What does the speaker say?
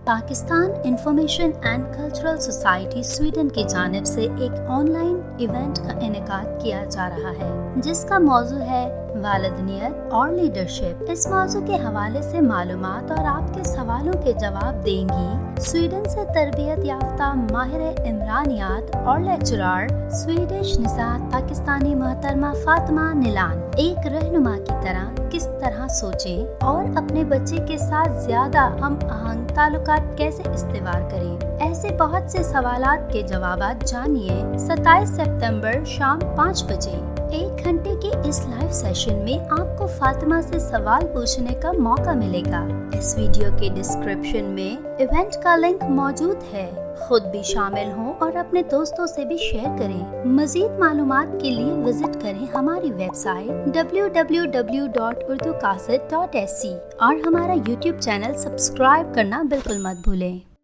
Pakistan information and cultural society Sweden کی جانب سے ایک آن لائن ایونٹ کا انعقاد کیا جا رہا ہے جس کا موضوع ہے والدینیت اور لیڈرشپ۔ اس موضوع کے حوالے سے معلومات اور آپ کے سوالوں کے جواب دیں گی سویڈن سے تربیت یافتہ ماہر عمرانیات اور لیکچرار سویڈش نژاد پاکستانی محترمہ فاطمہ نیلان۔ ایک رہنما کی طرح کس طرح سوچیں اور اپنے بچے کے ساتھ زیادہ ہم آہنگ تعلقات کیسے استوار کریں، ایسے بہت سے سوالات کے جوابات جانیے 27 ستمبر شام 5 بجے۔ 1 گھنٹے کے اس لائیو سیشن میں آپ کو فاطمہ سے سوال پوچھنے کا موقع ملے گا۔ اس ویڈیو کے ڈسکرپشن میں ایونٹ کا لنک موجود ہے، خود بھی شامل ہوں اور اپنے دوستوں سے بھی شیئر کریں۔ مزید معلومات کے لیے وزٹ کریں ہماری ویب سائٹ www.urducassette.sc اور ہمارا YouTube چینل سبسکرائب کرنا بالکل مت بھولیں۔